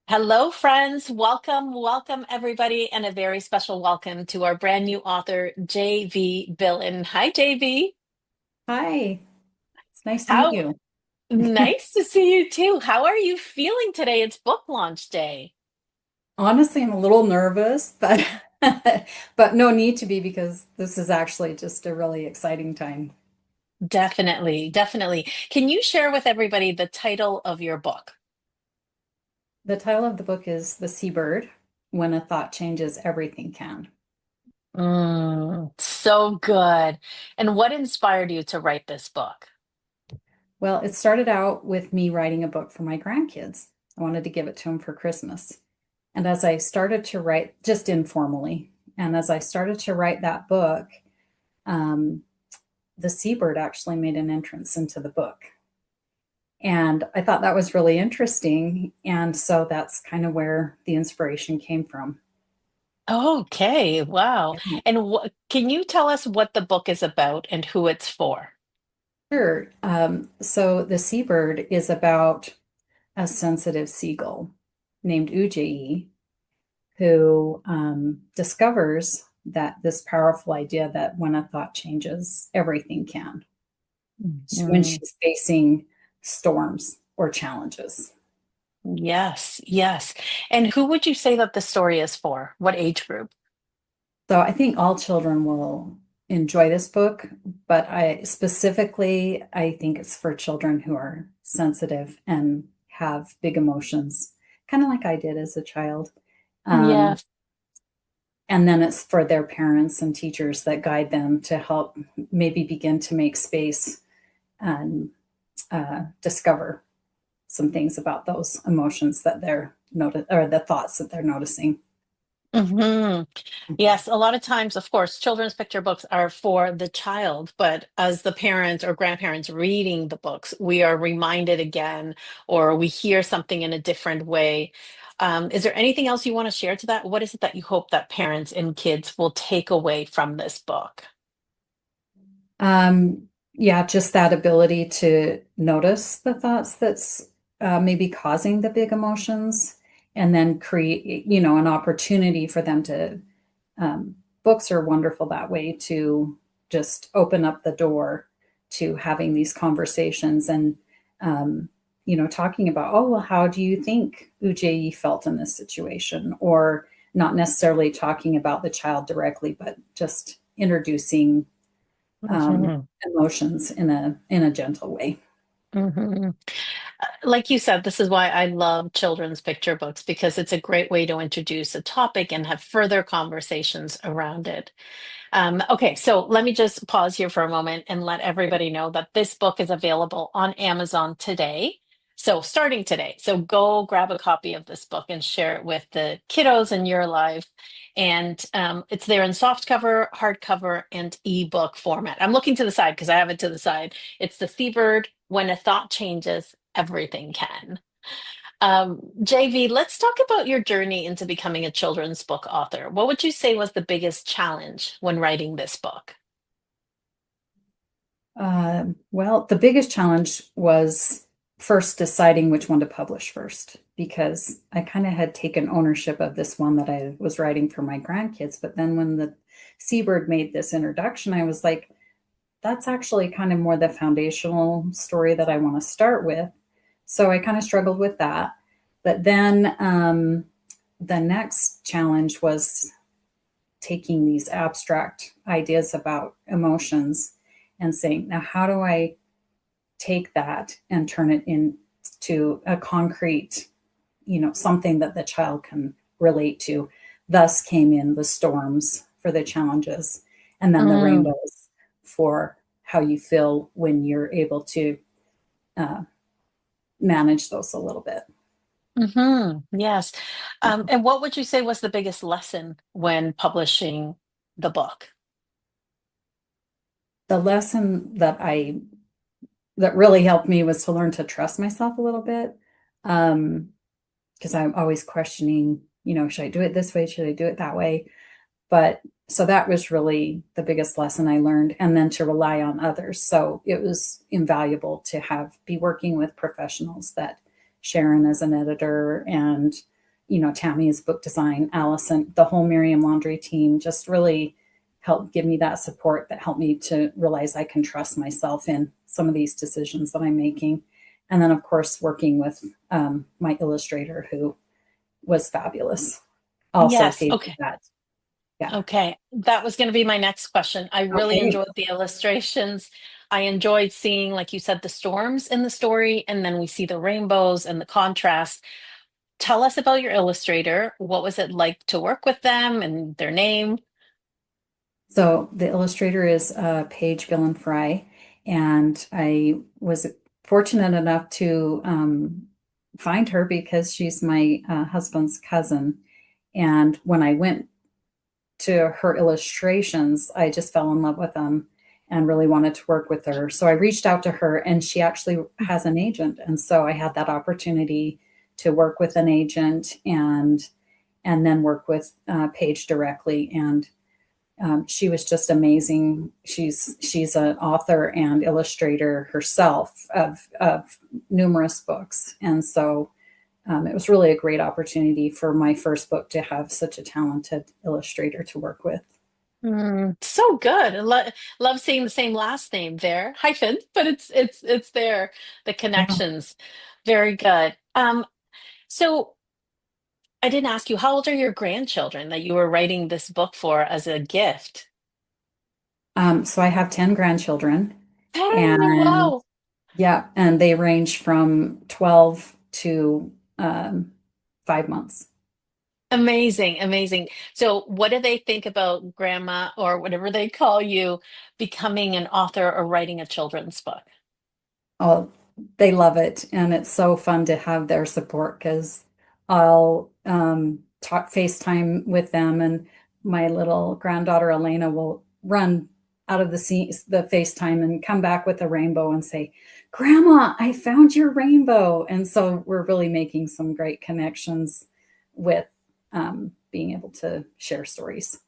Hello, friends. Welcome, everybody, and a very special welcome to our brand new author, J.V. Billin. Hi, J.V. Hi, it's nice to meet How you. nice to see you too. How are you feeling today? It's book launch day. Honestly, I'm a little nervous, but but no need to be because this is actually just a really exciting time. Definitely, definitely. Can you share with everybody the title of your book? The title of the book is The Seabird, When a Thought Changes, Everything Can. So good. And what inspired you to write this book? Well, it started out with me writing a book for my grandkids. I wanted to give it to them for Christmas. And as I started to write, just informally, and as I started to write that book, um, the seabird actually made an entrance into the book. And I thought that was really interesting. And so that's kind of where the inspiration came from. Okay, wow. Yeah. And can you tell us what the book is about and who it's for? Sure. So the seabird is about a sensitive seagull named Ujjayi who discovers that this powerful idea that when a thought changes, everything can. When Mhm. she's facing storms or challenges. Yes, yes. And who would you say that the story is for? What age group? So I think all children will enjoy this book, but I think it's for children who are sensitive and have big emotions, kind of like I did as a child. Um, Yes. and then it's for their parents and teachers that guide them to help maybe begin to make space and discover some things about those emotions that they're notice or the thoughts that they're noticing. hmm Yes, a lot of times, of course, children's picture books are for the child, but as the parents or grandparents reading the books, we are reminded again, or we hear something in a different way. Is there anything else you want to share to that? What is it that you hope that parents and kids will take away from this book? Yeah, just that ability to notice the thoughts that's maybe causing the big emotions and then create, an opportunity for them to. Books are wonderful that way to just open up the door to having these conversations and, talking about, oh, well, how do you think Ujjayi felt in this situation? Or not necessarily talking about the child directly, but just introducing Mhm. emotions in a gentle way. Mhm. Like you said, this is why I love children's picture books because it's a great way to introduce a topic and have further conversations around it. Okay, so let me just pause here for a moment and let everybody know that this book is available on Amazon today. So, starting today. So, go grab a copy of this book and share it with the kiddos in your life. And it's there in softcover, hardcover, and ebook format. I'm looking to the side because I have it to the side. It's the Seabird. When a thought changes, everything can. JV, let's talk about your journey into becoming a children's book author. What would you say was the biggest challenge when writing this book? Well, the biggest challenge was first deciding which one to publish first, because I kind of had taken ownership of this one that I was writing for my grandkids. But then when the Seabird made this introduction, I was like, that's actually kind of more the foundational story that I want to start with. So I kind of struggled with that. But then the next challenge was taking these abstract ideas about emotions and saying, now, how do I take that and turn it into a concrete, something that the child can relate to? Thus came in the storms for the challenges, and then the Mm, rainbows for how you feel when you're able to uh, manage those a little bit. yes. And what would you say was the biggest lesson when publishing the book? The lesson that really helped me was to learn to trust myself a little bit. Because I'm always questioning, should I do it this way? Should I do it that way? But so that was really the biggest lesson I learned, and then to rely on others. So it was invaluable to be working with professionals that Sharon as an editor and Tammy's book design, Allison, the whole Miriam Laundry team just really helped give me that support that helped me to realize I can trust myself in some of these decisions that I'm making. And then, of course, working with my illustrator, who was fabulous, also Yes. gave me Okay. that. Yeah. Okay. That was going to be my next question. I really Okay. enjoyed the illustrations. I enjoyed seeing, like you said, the storms in the story, and then we see the rainbows and the contrast. Tell us about your illustrator. What was it like to work with them and their name? So the illustrator is Paige Billin, and I was fortunate enough to find her because she's my husband's cousin. And when I went to her illustrations, I just fell in love with them and really wanted to work with her. So I reached out to her, and she actually has an agent, and so I had that opportunity to work with an agent and then work with Paige directly. And she was just amazing. She's an author and illustrator herself of numerous books, and so it was really a great opportunity for my first book to have such a talented illustrator to work with. So good. Love seeing the same last name there, hyphen, but it's there. The Yeah. connections, very good. So I didn't ask you, how old are your grandchildren that you were writing this book for as a gift? So I have 10 grandchildren, 10, and wow. yeah, and they range from 12 to 5 months. Amazing, amazing. So, what do they think about grandma or whatever they call you becoming an author or writing a children's book? Oh, they love it. And it's so fun to have their support because I'll talk FaceTime with them, and my little granddaughter Elena will run out of the FaceTime and come back with a rainbow and say, "Grandma, I found your rainbow." And so we're really making some great connections with being able to share stories.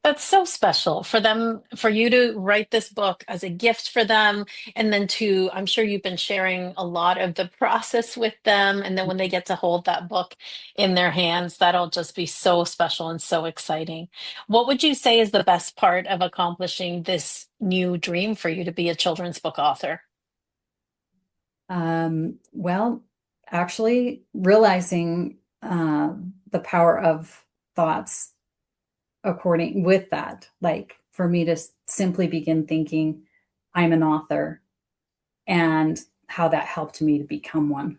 That's so special for them, for you to write this book as a gift for them. And then to, I'm sure you've been sharing a lot of the process with them. And then when they get to hold that book in their hands, that'll just be so special and so exciting. What would you say is the best part of accomplishing this new dream for you to be a children's book author? Well, actually realizing the power of thoughts according with that, like for me to simply begin thinking, I'm an author, and how that helped me to become one.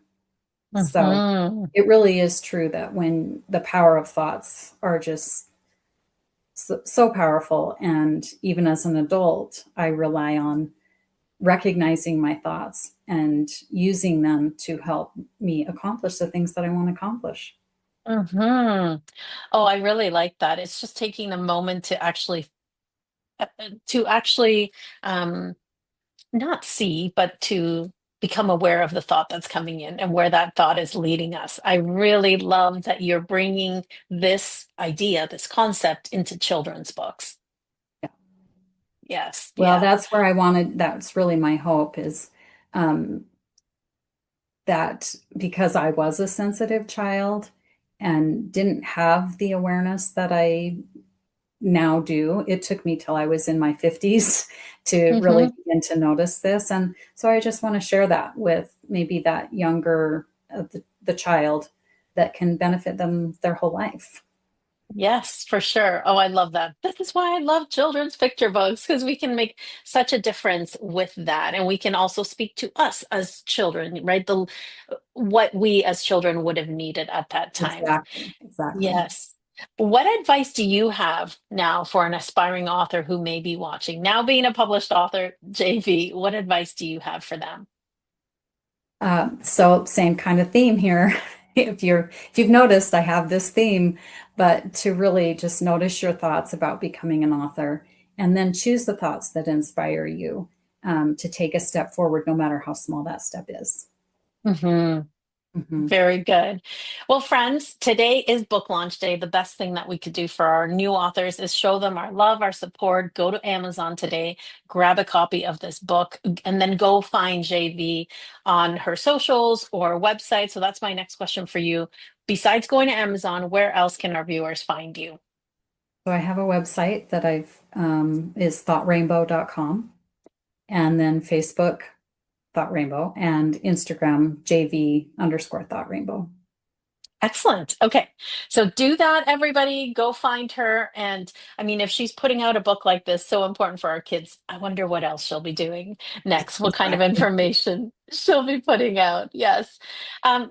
So Hmm. it really is true that when the power of thoughts are just so powerful, and even as an adult, I rely on recognizing my thoughts and using them to help me accomplish the things that I want to accomplish. Hmm. Oh, I really like that. It's just taking a moment to actually um, not see, but to become aware of the thought that's coming in and where that thought is leading us. I really love that you're bringing this idea, this concept into children's books. Yeah. Yes, Well, yeah. that's where I wanted, that's really my hope is um, that because I was a sensitive child and didn't have the awareness that I now do, it took me till I was in my 50s to really Hmm. begin to notice this. And so I just want to share that with maybe that younger, the child that can benefit them their whole life. Yes, for sure. Oh, I love that. This is why I love children's picture books because we can make such a difference with that. And we can also speak to us as children, right? The what we as children would have needed at that time. Exactly. Exactly. Yes. What advice do you have now for an aspiring author who may be watching? Now being a published author, JV, what advice do you have for them? So same kind of theme here. If you've noticed, I have this theme, but to really just notice your thoughts about becoming an author, and then choose the thoughts that inspire you to take a step forward, no matter how small that step is. Hmm. Mhm. Very good. Well, friends, today is book launch day. The best thing that we could do for our new authors is show them our love, our support. Go to Amazon today, grab a copy of this book, and then go find JV on her socials or website. So that's my next question for you. Besides going to Amazon, where else can our viewers find you? So I have a website that I've is thoughtrainbow.com, and then Facebook Thought Rainbow, and Instagram JV underscore Thought Rainbow. Excellent. Okay. So do that, everybody. Go find her. And I mean, if she's putting out a book like this, so important for our kids, I wonder what else she'll be doing next, what kind of Exactly. information she'll be putting out. Yes.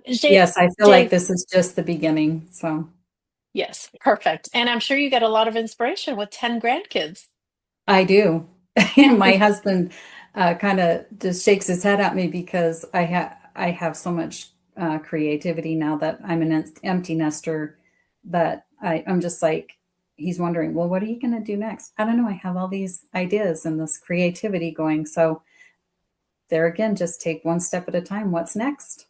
Yes, I feel like Jay, this is just the beginning. So yes, perfect. And I'm sure you get a lot of inspiration with 10 grandkids. I do. And my husband kind of just shakes his head at me because I have so much creativity now that I'm an empty nester, that I'm just like, he's wondering, well, what are you going to do next? I don't know. I have all these ideas and this creativity going. So there again, just take one step at a time. What's next?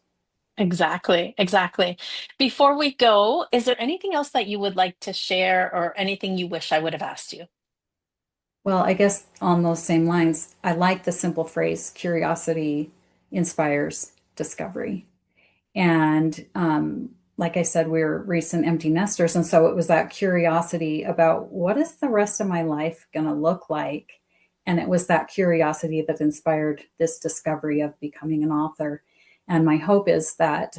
Exactly, exactly. Before we go, is there anything else that you would like to share or anything you wish I would have asked you? Well, I guess on those same lines, I like the simple phrase, curiosity inspires discovery. And like I said, we're recent empty nesters. And so it was that curiosity about what is the rest of my life going to look like? And it was that curiosity that inspired this discovery of becoming an author. And my hope is that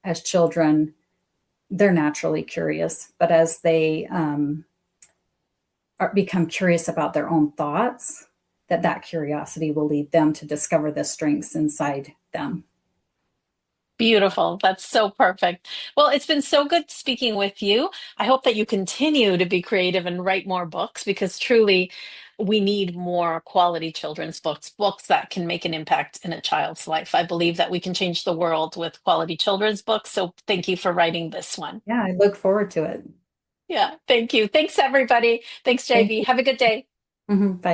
as children, they're naturally curious, but as they become curious about their own thoughts, that curiosity will lead them to discover the strengths inside them. Beautiful. That's so perfect. Well, it's been so good speaking with you. I hope that you continue to be creative and write more books because truly we need more quality children's books, books that can make an impact in a child's life. I believe that we can change the world with quality children's books. So thank you for writing this one. Yeah, I look forward to it. Yeah, thank you. Thanks, everybody. Thanks, Thank JV. you. Have a good day. Mhm. Bye.